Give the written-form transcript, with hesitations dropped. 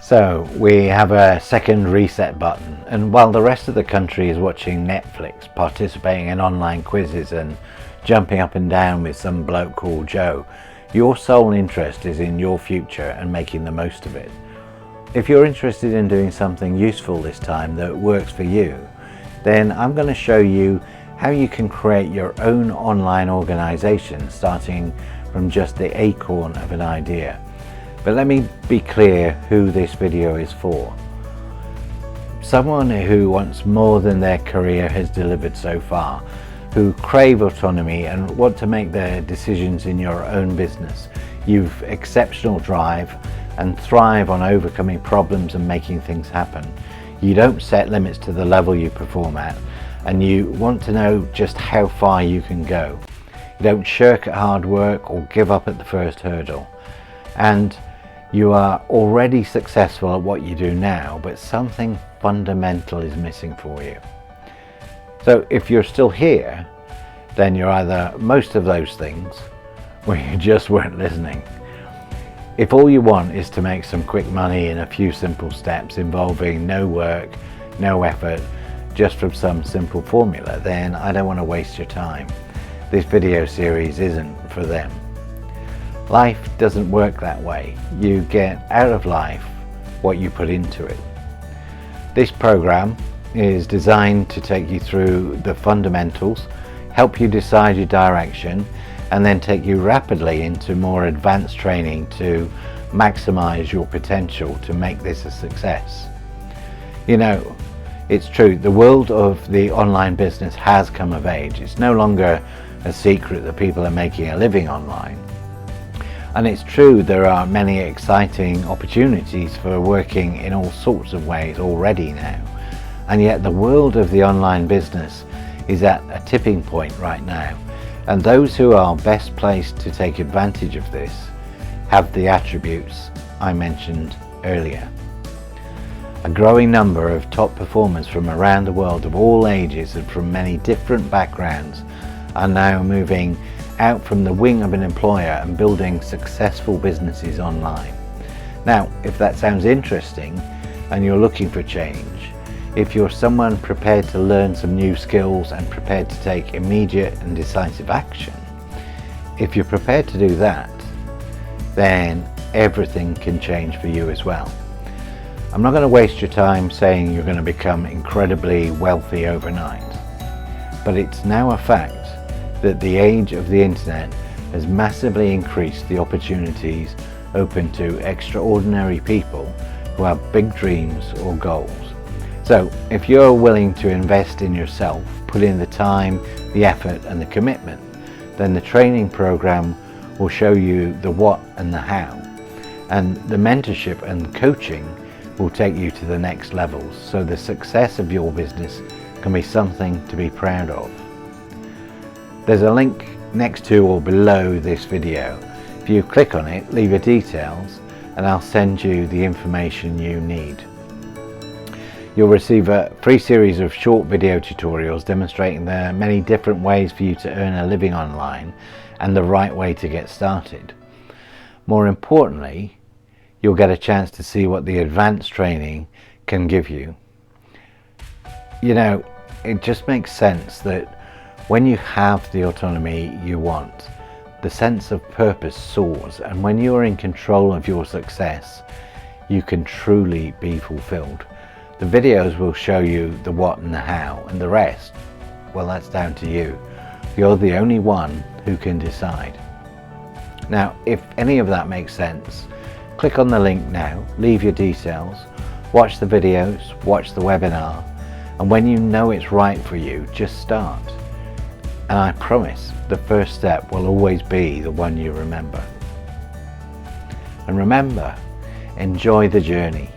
So we have a second reset button, and while the rest of the country is watching Netflix, participating in online quizzes and jumping up and down with some bloke called Joe, your sole interest is in your future and making the most of it. If you're interested in doing something useful this time that works for you, then I'm going to show you how you can create your own online organization starting from just the acorn of an idea. But let me be clear who this video is for. Someone who wants more than their career has delivered so far, who crave autonomy and want to make their decisions in your own business. You've exceptional drive and thrive on overcoming problems and making things happen. You don't set limits to the level you perform at, and you want to know just how far you can go. You don't shirk at hard work or give up at the first hurdle. And you are already successful at what you do now, but something fundamental is missing for you. So if you're still here, then you're either most of those things, or you just weren't listening. If all you want is to make some quick money in a few simple steps involving no work, no effort, just from some simple formula, then I don't want to waste your time. This video series isn't for them. Life doesn't work that way. You get out of life what you put into it. This program is designed to take you through the fundamentals, help you decide your direction, and then take you rapidly into more advanced training to maximize your potential to make this a success. You know, it's true, the world of the online business has come of age. It's no longer a secret that people are making a living online. And it's true, there are many exciting opportunities for working in all sorts of ways already now. And yet the world of the online business is at a tipping point right now. And those who are best placed to take advantage of this have the attributes I mentioned earlier. A growing number of top performers from around the world of all ages and from many different backgrounds are now moving out from the wing of an employer and building successful businesses online. Now, if that sounds interesting and you're looking for change, if you're someone prepared to learn some new skills and prepared to take immediate and decisive action, if you're prepared to do that, then everything can change for you as well. I'm not going to waste your time saying you're going to become incredibly wealthy overnight, but it's now a fact that the age of the internet has massively increased the opportunities open to extraordinary people who have big dreams or goals. So if you're willing to invest in yourself, put in the time, the effort and the commitment, then the training program will show you the what and the how, and the mentorship and coaching will take you to the next levels, so the success of your business can be something to be proud of. There's a link next to or below this video. If you click on it, leave your details and I'll send you the information you need. You'll receive a free series of short video tutorials demonstrating the many different ways for you to earn a living online and the right way to get started. More importantly, you'll get a chance to see what the advanced training can give you. You know, it just makes sense that when you have the autonomy you want, the sense of purpose soars, and when you are in control of your success, you can truly be fulfilled. The videos will show you the what and the how, and the rest, well, that's down to you. You're the only one who can decide. Now, if any of that makes sense, click on the link now, leave your details, watch the videos, watch the webinar, and when you know it's right for you, just start. And I promise the first step will always be the one you remember. And remember, enjoy the journey.